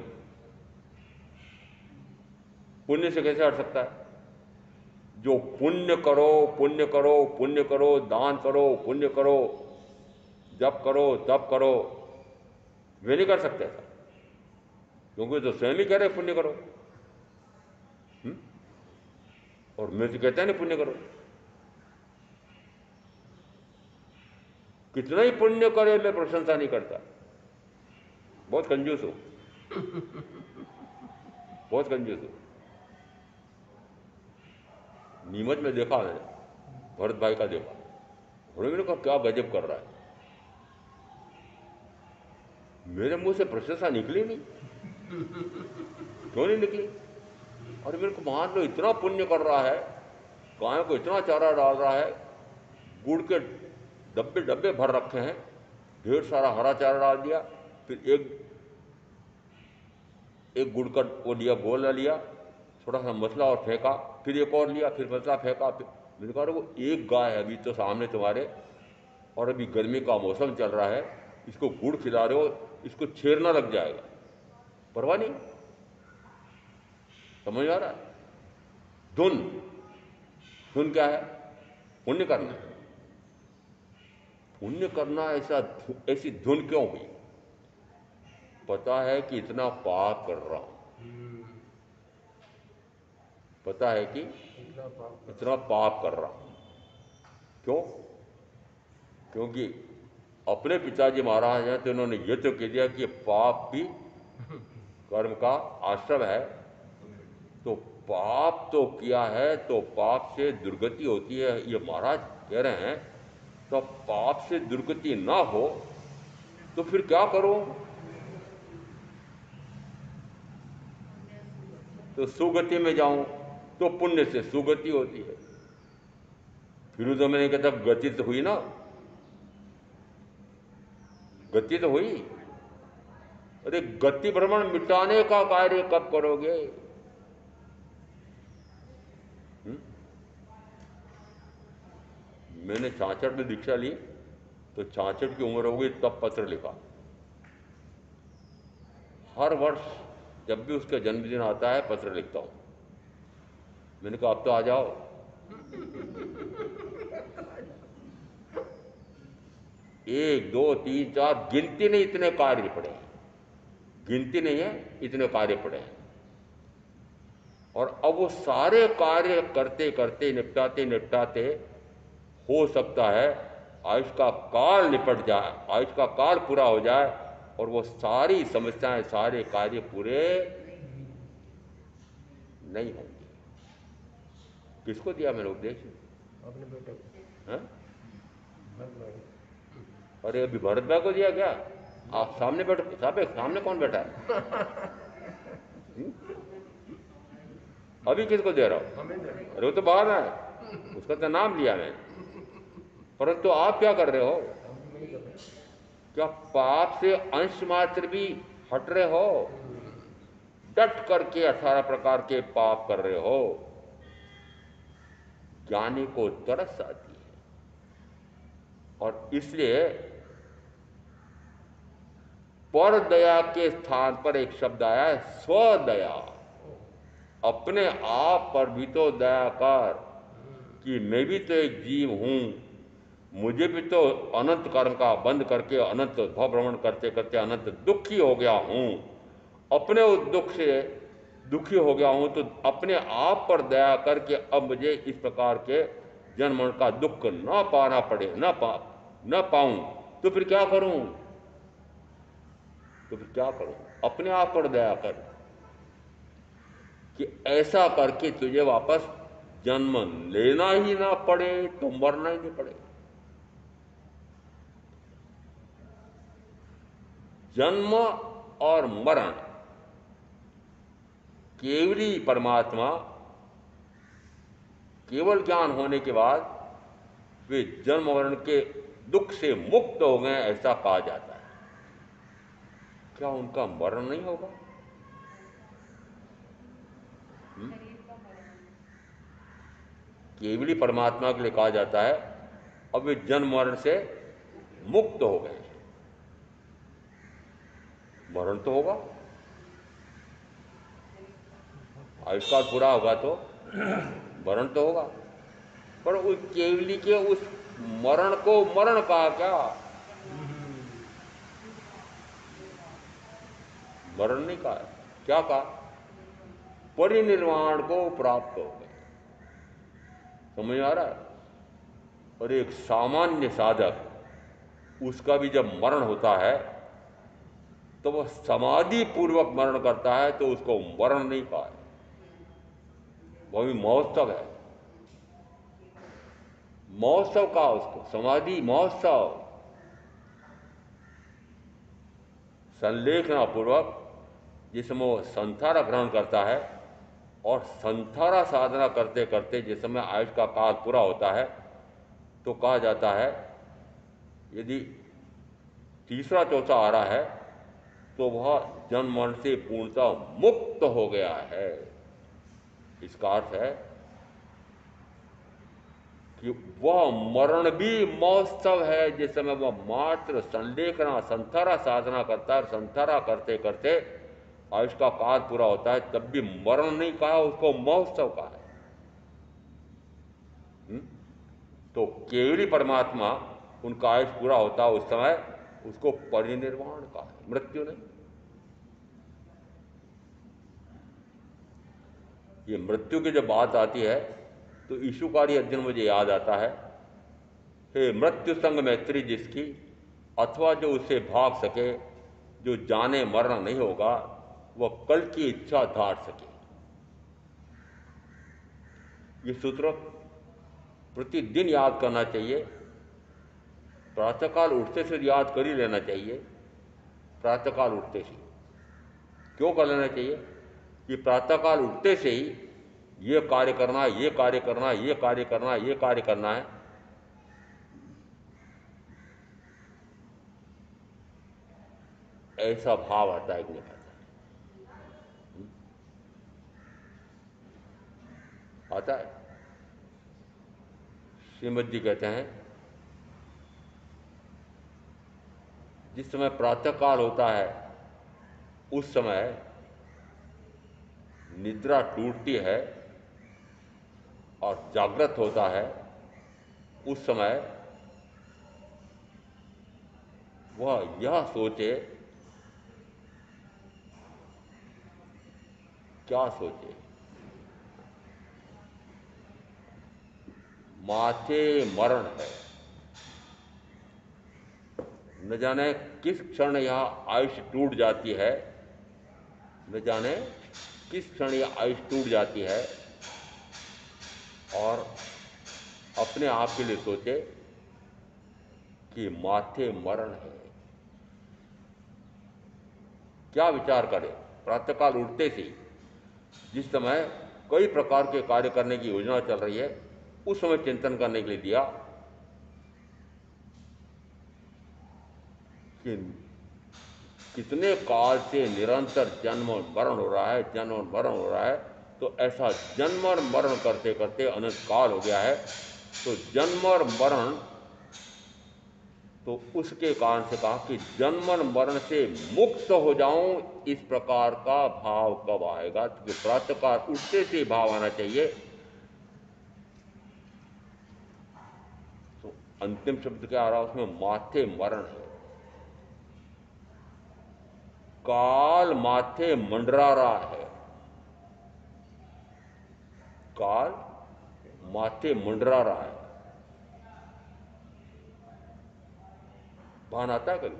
पुण्य से कैसे हट सकता है? जो पुण्य करो पुण्य करो पुण्य करो, दान करो पुण्य करो, जप करो तप करो, वे नहीं कर सकते ऐसा, क्योंकि तो स्वयं ही कह रहे पुण्य करो। और मैं तो कहता है नहीं पुण्य करो। कितना ही पुण्य करे मैं प्रशंसा नहीं करता, बहुत कंजूस हूं, बहुत कंजूस हूं। नीमच में देखा मैंने, भरत भाई का देखा, मैंने कहा क्या गजब कर रहा है, मेरे मुंह से प्रशंसा निकली नहीं, क्यों नहीं निकली? और मेरे को मान लो इतना पुण्य कर रहा है, गायों को इतना चारा डाल रहा है, गुड़ के डब्बे डब्बे भर रखे हैं, ढेर सारा हरा चारा डाल दिया, फिर एक गुड़ का वो लिया, गोला लिया, थोड़ा सा मसला और फेंका, फिर एक और लिया, फिर मसला फेंका, फिर मैंने कहा वो एक गाय है अभी तो सामने तुम्हारे, और अभी गर्मी का मौसम चल रहा है, इसको गुड़ खिला रहे हो, इसको छेड़ना लग जाएगा, परवाह नहीं। समझ आ रहा है? धुन, धुन क्या है? पुण्य करना। पुण्य करना ऐसी धुन क्यों हुई? पता है कि इतना पाप कर रहा हूं, पता है कि इतना पाप कर रहा हूं। क्यों? क्योंकि अपने पिताजी महाराज हैं तो उन्होंने ये तो कह दिया कि पाप भी कर्म का आश्रम है, तो पाप तो किया है तो पाप से दुर्गति होती है, ये महाराज कह रहे हैं। तो पाप से दुर्गति ना हो तो फिर क्या करो? तो सुगति में जाऊं तो पुण्य से सुगति होती है। फिर तो मैंने कहता गति तो हुई ना, गति तो हुई। अरे गति भ्रमण मिटाने का कार्य कब करोगे? मैंने 66 में दीक्षा ली, तो 66 की उम्र हो गई तब पत्र लिखा। हर वर्ष जब भी उसका जन्मदिन आता है पत्र लिखता हूं। मैंने कहा अब तो आ जाओ। 1 2 3 4 गिनती नहीं, इतने कार्य पड़े हैं, गिनती नहीं है, इतने कार्य पड़े हैं। और अब वो सारे कार्य करते करते निपटाते निपटाते हो सकता है आयुष का काल निपट जाए, आयुष का काल पूरा हो जाए, और वो सारी समस्याएं, सारे कार्य पूरे नहीं होंगे। किसको दिया मैंने उपदेश? अपने बेटे को। हाँ? भरत भाई। अरे अभी भरत भाई को दिया क्या? आप सामने बैठो, सामने कौन बैठा है? हुँ? अभी किसको दे रहा हूं? हमें दे रहे। अरे वो तो बाहर है, उसका तो नाम लिया मैं। परंतु आप क्या कर रहे हो? हम भी नहीं कर रहे। क्या पाप से अंश मात्र भी हट रहे हो? डट करके 18 प्रकार के पाप कर रहे हो। ज्ञानी को तरस आती है, और इसलिए पर दया के स्थान पर एक शब्द आया है, स्वदया। अपने आप पर भी तो दया कर कि मैं भी तो एक जीव हूं, मुझे भी तो अनंत कर्म का बंद करके अनंत भव भ्रमण करते करते अनंत दुखी हो गया हूं। अपने उस दुख से दुखी हो गया हूं, तो अपने आप पर दया करके अब मुझे इस प्रकार के जन्म मरण का दुख ना पाना पड़े, ना पाऊं। तो फिर क्या करूं? तो फिर क्या करूं? अपने आप पर दया कर कि ऐसा करके तुझे वापस जन्म लेना ही ना पड़े, तो मरना ही नहीं पड़े। जन्म और मरण केवली परमात्मा, केवल ज्ञान होने के बाद वे जन्म मरण के दुख से मुक्त हो गए, ऐसा कहा जाता है। क्या उनका मरण नहीं होगा? केवली परमात्मा के लिए कहा जाता है अब वे जन्म मरण से मुक्त हो गए। मरण तो होगा, आयुष्काल पूरा होगा तो मरण तो होगा, पर उस केवली के उस मरण को मरण कहा क्या? मरण नहीं कहा, क्या कहा? परिनिर्वाण को प्राप्त हो गए। समझ आ रहा है? और एक सामान्य साधक उसका भी जब मरण होता है तो वह समाधि पूर्वक मरण करता है, तो उसको मरण नहीं कहा है, वह भी महोत्सव है। महोत्सव कहा उसको, समाधि महोत्सव। संलेखना पूर्वक जिस समय वो संथारा ग्रहण करता है और संथारा साधना करते करते जिस समय आयुष का काल पूरा होता है, तो कहा जाता है यदि तीसरा चौथा आ रहा है तो वह जन्म मरण से पूर्णतः मुक्त हो गया है। इसका अर्थ है कि वह मरण भी महोत्सव है। जिस समय वह मात्र संलेखना संथारा साधना करता है, संथारा करते करते आयुष का काल पूरा होता है, तब भी मरण नहीं कहा, उसको महोत्सव कहा है। तो केवली परमात्मा उनका आयुष पूरा होता है उस समय उसको परिनिर्वाण कहा है, मृत्यु नहीं। ये मृत्यु की जब बात आती है तो ईशुकारी अर्जुन मुझे याद आता है, हे मृत्यु संग मैत्री जिसकी, अथवा जो उससे भाग सके, जो जाने मरना नहीं होगा, वह कल की इच्छा धार सके। ये सूत्र प्रतिदिन याद करना चाहिए। प्रातःकाल उठते से याद कर ही लेना चाहिए। प्रातःकाल उठते से क्यों कर लेना चाहिए कि प्रातःकाल उठते से ही ये कार्य करना है, ये कार्य करना है, ये कार्य करना है, ये कार्य करना है, ऐसा भाव आता है कि नहीं आता है। श्रीमद जी कहते हैं जिस समय प्रातःकाल होता है उस समय निद्रा टूटती है और जागृत होता है, उस समय वह यह सोचे, क्या सोचे, माथे मरण है, न जाने किस क्षण यह आयुष टूट जाती है, न जाने किस क्षण यह आयुष टूट जाती है, और अपने आप के लिए सोचे कि माथे मरण है। क्या विचार करें प्रातःकाल उठते से जिस समय कई प्रकार के कार्य करने की योजना चल रही है, उस समय चिंतन करने के लिए दिया कि कितने काल से निरंतर जन्म और मरण हो रहा है, जन्म और मरण हो रहा है, तो ऐसा जन्म और मरण करते करते अनंत काल हो गया है। तो जन्म और मरण, तो उसके कारण से कहा कि जन्म और मरण से मुक्त हो जाऊं, इस प्रकार का भाव कब आएगा? तो प्रातःकाल उठते से भाव आना चाहिए। तो अंतिम शब्द क्या आ रहा है उसमें? माथे मरण है। काल माथे मंडरा रहा है, काल माथे मंडरा रहा है। भान आता है कभी?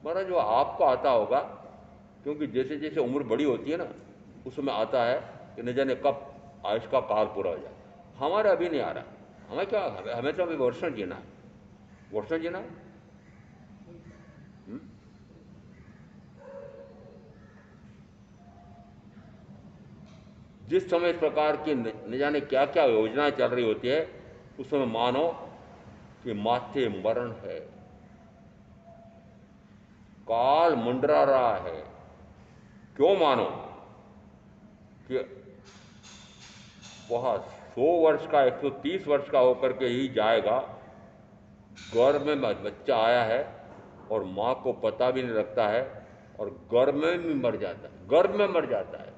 महाराज जो आपको आता होगा, क्योंकि जैसे जैसे उम्र बड़ी होती है ना, उस समय आता है कि न जाने कब आयुष का काल पूरा हो जाए। हमारे अभी नहीं आ रहा। हमें क्या, हमें तो अभी वर्षों जीना है, वर्षों जीना है। जिस समय इस प्रकार की न जाने क्या क्या योजनाएं चल रही होती है, उस समय मानो कि माथे मरण है, काल मंडरा रहा है। क्यों मानो कि वह 100 वर्ष का, 130 वर्ष का होकर के ही जाएगा। गर्भ में बच्चा आया है और माँ को पता भी नहीं लगता है, और गर्भ में भी मर जाता है, गर्भ में मर जाता है,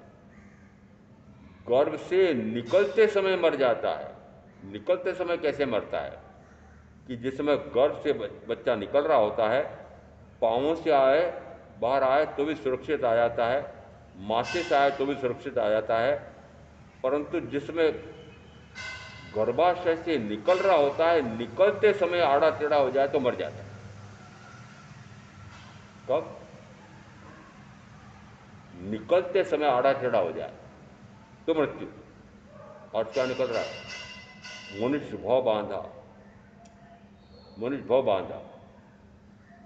गर्भ से निकलते समय मर जाता है। निकलते समय कैसे मरता है कि जिस समय गर्भ से बच्चा निकल रहा होता है, पाँवों से आए, बाहर आए तो भी सुरक्षित आ जाता है, माथे से आए तो भी सुरक्षित आ जाता है, परंतु जिसमें गर्भाशय से निकल रहा होता है, निकलते समय आड़ा टेढ़ा हो जाए तो मर जाता है। कब? निकलते समय आड़ा टेढ़ा हो जाए तो मृत्यु। और क्या निकल रहा है? मनुष्य भाव बांधा, मनुष्य भाव बांधा,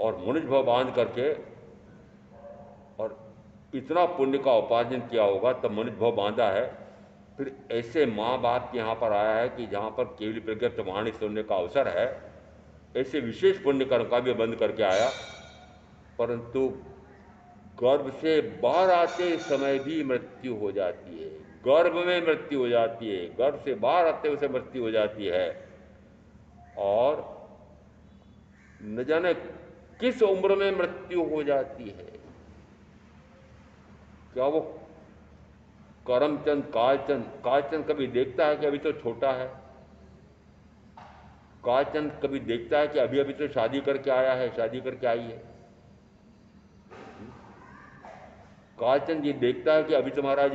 और मनुष्य भाव बांध करके और इतना पुण्य का उपार्जन किया होगा तब मनुष्य भाव बांधा है। फिर ऐसे माँ बाप के यहाँ पर आया है कि जहाँ पर केवल प्रज्ञप्त वाणी सुनने का अवसर है, ऐसे विशेष पुण्य कर्म का भी बंद करके आया। परंतु गर्भ से बाहर आते समय भी मृत्यु हो जाती है, गर्भ में मृत्यु हो जाती है, गर्भ से बाहर आते हुए मृत्यु हो जाती है। और न जाने किस उम्र में मृत्यु हो जाती है। क्या वो करमचंद कालचंद कभी देखता है कि अभी तो छोटा है? कालचंद कभी देखता है कि अभी अभी तो शादी करके आया है, शादी करके आई है? कालचंद ये देखता है कि अभी तो महाराज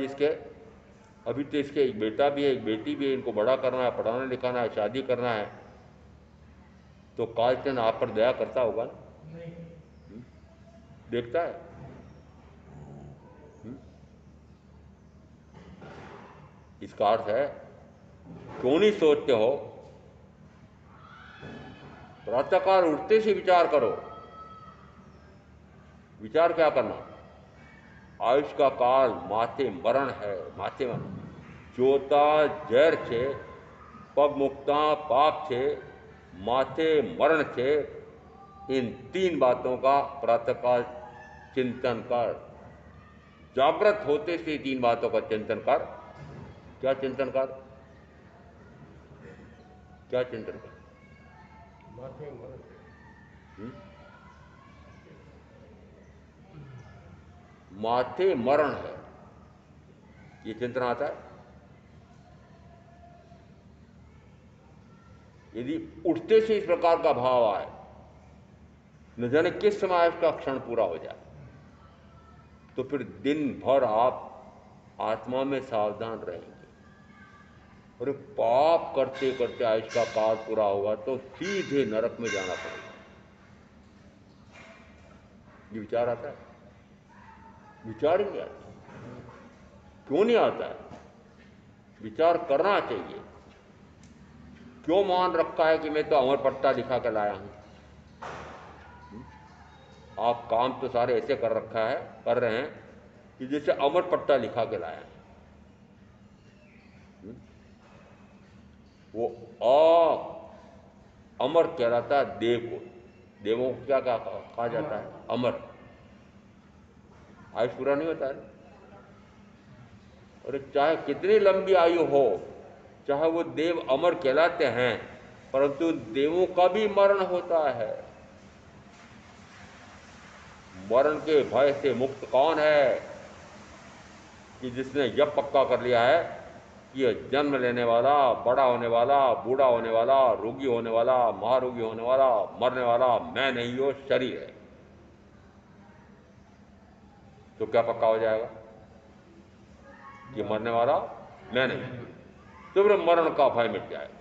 अभी तो इसके एक बेटा भी है, एक बेटी भी है, इनको बड़ा करना है, पढ़ाना लिखाना है, शादी करना है। तो कालचंद आप पर दया करता होगा ना? नहीं। देखता है? हुँ? इसका अर्थ है क्यों नहीं सोचते हो? प्रातःकाल उठते से विचार करो। विचार क्या करना? आयुष का काल माथे मरण है, माथे मरण जोता जहर छे, पग मुक्ता पाप छे, माथे मरण छे। इन तीन बातों का प्रातःकाल चिंतन कर। जागृत होते से तीन बातों का चिंतन कर। क्या चिंतन कर? क्या चिंतन कर? माथे मरण। हुँ? माथे मरण है, ये चिंतन आता है। यदि उठते से इस प्रकार का भाव आए, न जाने किस समय इसका क्षण पूरा हो जाए, तो फिर दिन भर आप आत्मा में सावधान रहेंगे। और पाप करते करते आयुष का काल पूरा होगा तो सीधे नरक में जाना पड़ेगा। ये विचार आता है? विचार ही नहीं आता। क्यों नहीं आता है? विचार करना चाहिए। क्यों मान रखा है कि मैं तो अमर पट्टा लिखा कर लाया हूं? आप काम तो सारे ऐसे कर रहे हैं कि जैसे अमर पट्टा लिखा के लाया है। वो अमर कहलाता है देव को। देवों को क्या कहा जाता है? अमर। आयुष पूरा नहीं होता है। और चाहे कितनी लंबी आयु हो, चाहे वो देव अमर कहलाते हैं, परंतु देवों का भी मरण होता है। मरण के भय से मुक्त कौन है? कि जिसने यह पक्का कर लिया है कि यह जन्म लेने वाला, बड़ा होने वाला, बूढ़ा होने वाला, रोगी होने वाला, महारोगी होने वाला, मरने वाला मैं नहीं, हो शरीर है। तो क्या पक्का हो जाएगा कि मरने वाला मैं नहीं? तो फिर मरण का भय मिट जाएगा,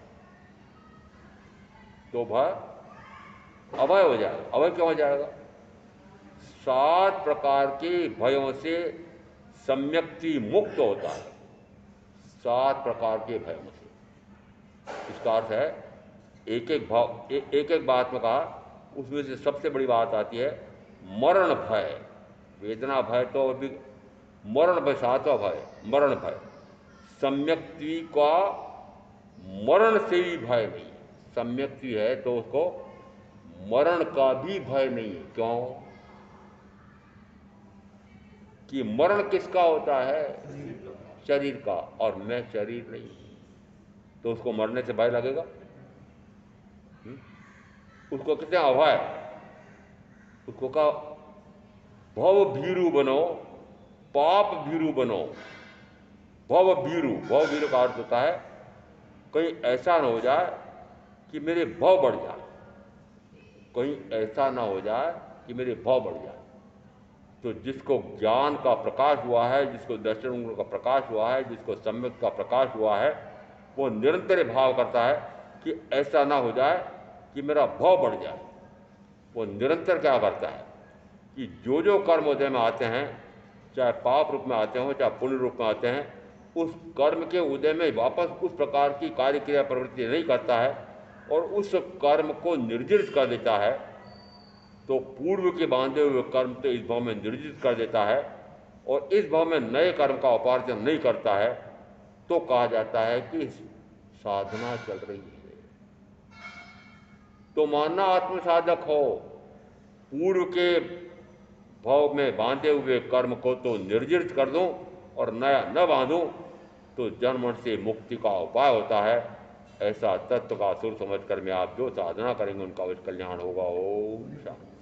तो भय अभय हो जाएगा। अभय क्यों हो जाएगा? 7 प्रकार के भयों से सम्यक्ति मुक्त होता है। 7 प्रकार के भयों से। इसका अर्थ है एक एक बात में कहा, उसमें से सबसे बड़ी बात आती है मरण भय। वेदना भय तो अभी, मरण भय 7वां भय, मरण भय। सम्यक्ति का मरण से भी भय नहीं है। सम्यक्ति है तो उसको मरण का भी भय नहीं है। क्यों? कि मरण किसका होता है? शरीर का। और मैं शरीर नहीं, तो उसको मरने से भय लगेगा? उसको कहते हैं अभय। उसको कहा भव भीरु बनो, पाप भीरु बनो। भव भीरु का अर्थ होता है कहीं ऐसा ना हो जाए कि मेरे भव बढ़ जाए, कहीं ऐसा ना हो जाए कि मेरे भव बढ़ जाए। तो जिसको ज्ञान का प्रकाश हुआ है, जिसको दर्शन का प्रकाश हुआ है, जिसको सम्यक का प्रकाश हुआ है, वो निरंतर भाव करता है कि ऐसा ना हो जाए कि मेरा भाव बढ़ जाए। वो निरंतर क्या करता है कि जो जो कर्म उदय में आते हैं, चाहे पाप रूप में आते हों चाहे पुण्य रूप में आते हैं, उस कर्म के उदय में वापस उस प्रकार की कार्य क्रिया प्रवृत्ति नहीं करता है और उस कर्म को निर्जित कर देता है। तो पूर्व के बांधे हुए कर्म तो इस भाव में निर्जित कर देता है और इस भाव में नए कर्म का उपार्जन नहीं करता है, तो कहा जाता है कि साधना चल रही है। तो मानना आत्म साधक हो, पूर्व के भाव में बांधे हुए कर्म को तो निर्जित कर दूं और नया न बांधूं, तो जन्म से मुक्ति का उपाय होता है। ऐसा तत्व का सुर समझ कर में आप जो साधना करेंगे उनका कल्याण होगा। ओम शांति।